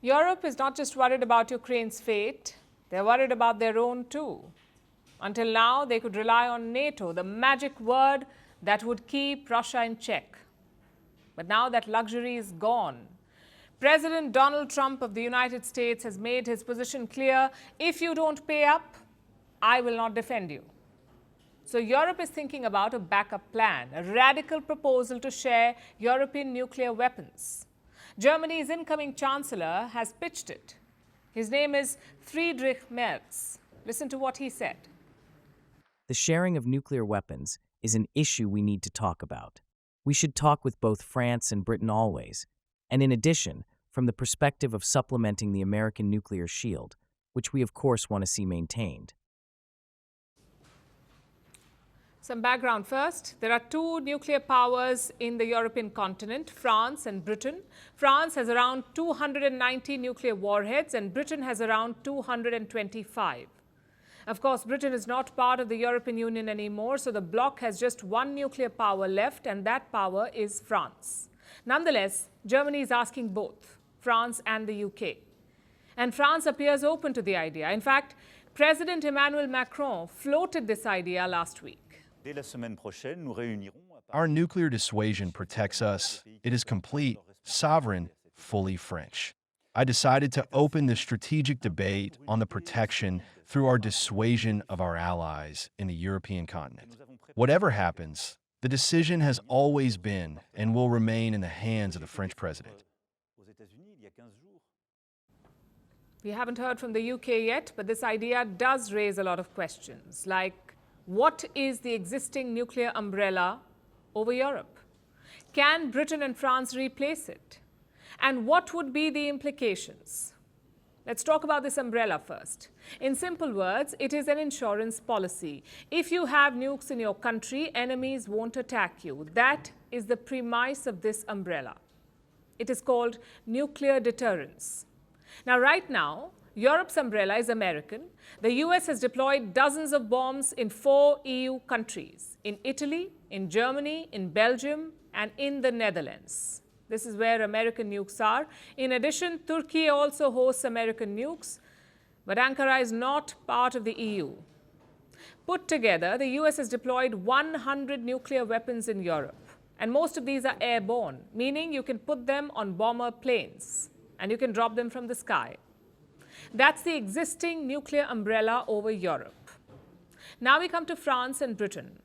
Europe is not just worried about Ukraine's fate, they're worried about their own too. Until now, they could rely on NATO, the magic word that would keep Russia in check. But now that luxury is gone. President Donald Trump of the United States has made his position clear: if you don't pay up, I will not defend you. So Europe is thinking about a backup plan, a radical proposal to share European nuclear weapons. Germany's incoming chancellor has pitched it. His name is Friedrich Merz. Listen to what he said. The sharing of nuclear weapons is an issue we need to talk about. We should talk with both France and Britain always, and in addition, from the perspective of supplementing the American nuclear shield, which we of course want to see maintained. Some background first. There are two nuclear powers in the European continent, France and Britain. France has around 290 nuclear warheads and Britain has around 225. Of course, Britain is not part of the European Union anymore, so the bloc has just one nuclear power left, and that power is France. Nonetheless, Germany is asking both France and the UK. And France appears open to the idea. In fact, President Emmanuel Macron floated this idea last week. Our nuclear dissuasion protects us. It is complete, sovereign, fully French. I decided to open the strategic debate on the protection through our dissuasion of our allies in the European continent. Whatever happens, the decision has always been and will remain in the hands of the French president. We haven't heard from the UK yet, but this idea does raise a lot of questions, like what is the existing nuclear umbrella over Europe? Can Britain and France replace it? And what would be the implications? Let's talk about this umbrella first. In simple words, it is an insurance policy. If you have nukes in your country, enemies won't attack you. That is the premise of this umbrella. It is called nuclear deterrence. Now, right now, Europe's umbrella is American. The US has deployed dozens of bombs in 4 EU countries: in Italy, in Germany, in Belgium, and in the Netherlands. This is where American nukes are. In addition, Turkey also hosts American nukes, but Ankara is not part of the EU. Put together, the US has deployed 100 nuclear weapons in Europe, and most of these are airborne, meaning you can put them on bomber planes, and you can drop them from the sky. That's the existing nuclear umbrella over Europe. Now we come to France and Britain.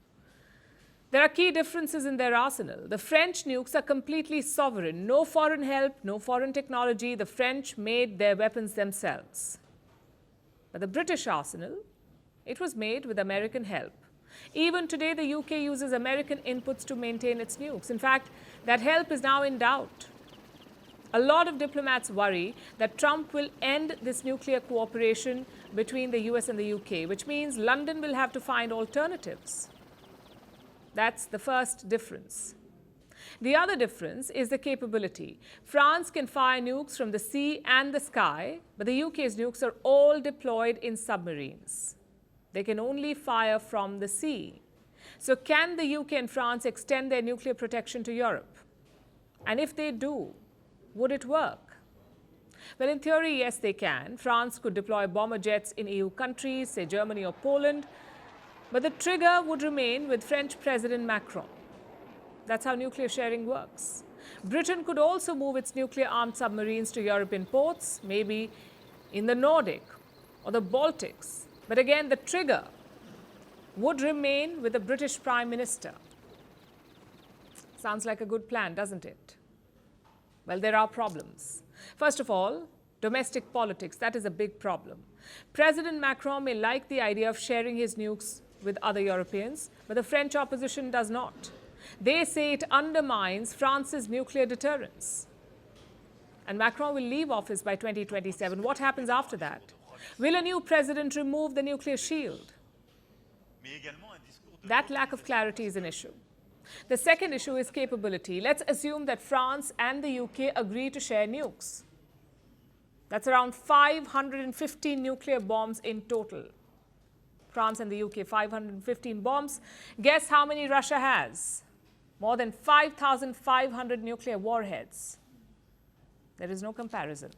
There are key differences in their arsenal. The French nukes are completely sovereign. No foreign help, no foreign technology. The French made their weapons themselves. But the British arsenal, it was made with American help. Even today, the UK uses American inputs to maintain its nukes. In fact, that help is now in doubt. A lot of diplomats worry that Trump will end this nuclear cooperation between the US and the UK, which means London will have to find alternatives. That's the first difference. The other difference is the capability. France can fire nukes from the sea and the sky, but the UK's nukes are all deployed in submarines. They can only fire from the sea. So can the UK and France extend their nuclear protection to Europe? And if they do, would it work? Well, in theory, yes, they can. France could deploy bomber jets in EU countries, say Germany or Poland, but the trigger would remain with French President Macron. That's how nuclear sharing works. Britain could also move its nuclear-armed submarines to European ports, maybe in the Nordic or the Baltics. But again, the trigger would remain with the British Prime Minister. Sounds like a good plan, doesn't it? Well, there are problems. First of all, domestic politics. That is a big problem. President Macron may like the idea of sharing his nukes with other Europeans, but the French opposition does not. They say it undermines France's nuclear deterrence. And Macron will leave office by 2027. What happens after that? Will a new president remove the nuclear shield? That lack of clarity is an issue. The second issue is capability. Let's assume that France and the UK agree to share nukes. That's around 515 nuclear bombs in total. France and the UK, 515 bombs. Guess how many Russia has? More than 5,500 nuclear warheads. There is no comparison.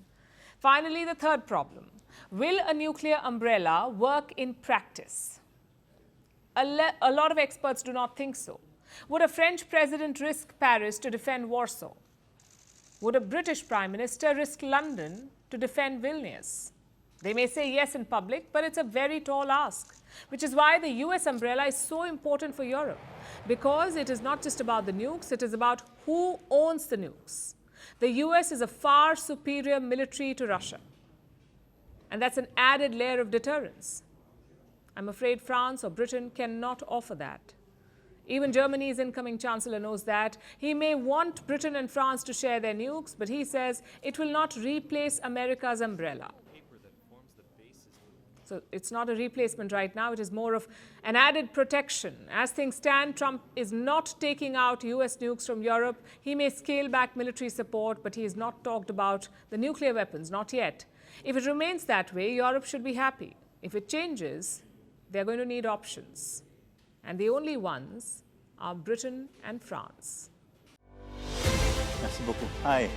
Finally, the third problem. Will a nuclear umbrella work in practice? A lot of experts do not think so. Would a French president risk Paris to defend Warsaw? Would a British Prime Minister risk London to defend Vilnius? They may say yes in public, but it's a very tall ask, which is why the US umbrella is so important for Europe, because it is not just about the nukes, it is about who owns the nukes. The US is a far superior military to Russia, and that's an added layer of deterrence. I'm afraid France or Britain cannot offer that. Even Germany's incoming chancellor knows that. He may want Britain and France to share their nukes, but he says it will not replace America's umbrella. So it's not a replacement right now. It is more of an added protection. As things stand, Trump is not taking out US nukes from Europe. He may scale back military support, but he has not talked about the nuclear weapons, not yet. If it remains that way, Europe should be happy. If it changes, they're going to need options. And the only ones are Britain and France. Merci beaucoup. Hi,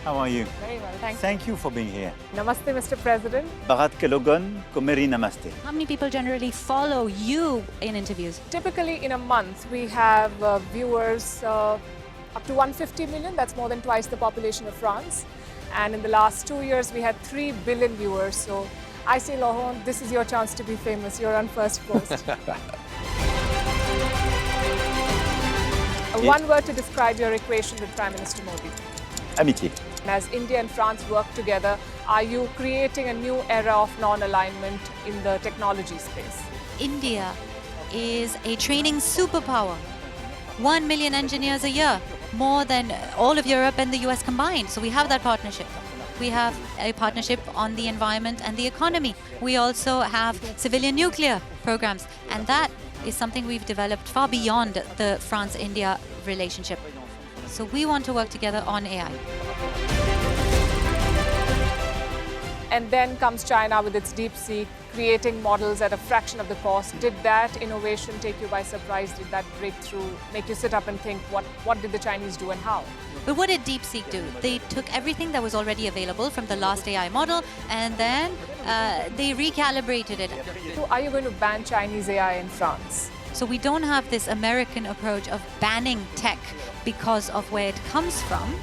how are you? Very well, thank you. Thank you for being here. Namaste, Mr. President. Bharat Kelogon, Komeri Namaste. How many people generally follow you in interviews? Typically, in a month, we have viewers up to 150 million. That's more than twice the population of France. And in the last 2 years, we had 3 billion viewers. So I say, Laurent, this is your chance to be famous. You're on Firstpost. One word to describe your equation with Prime Minister Modi. Amitié. As India and France work together, are you creating a new era of non-alignment in the technology space? India is a training superpower. 1 million engineers a year, more than all of Europe and the US combined. So we have that partnership. We have a partnership on the environment and the economy. We also have civilian nuclear programs. And that is something we've developed far beyond the France-India relationship. So we want to work together on AI. And then comes China with its DeepSeek, creating models at a fraction of the cost. Did that innovation take you by surprise? Did that breakthrough make you sit up and think, what did the Chinese do and how? But what did DeepSeek do? They took everything that was already available from the last AI model and then they recalibrated it. So are you going to ban Chinese AI in France? So we don't have this American approach of banning tech because of where it comes from.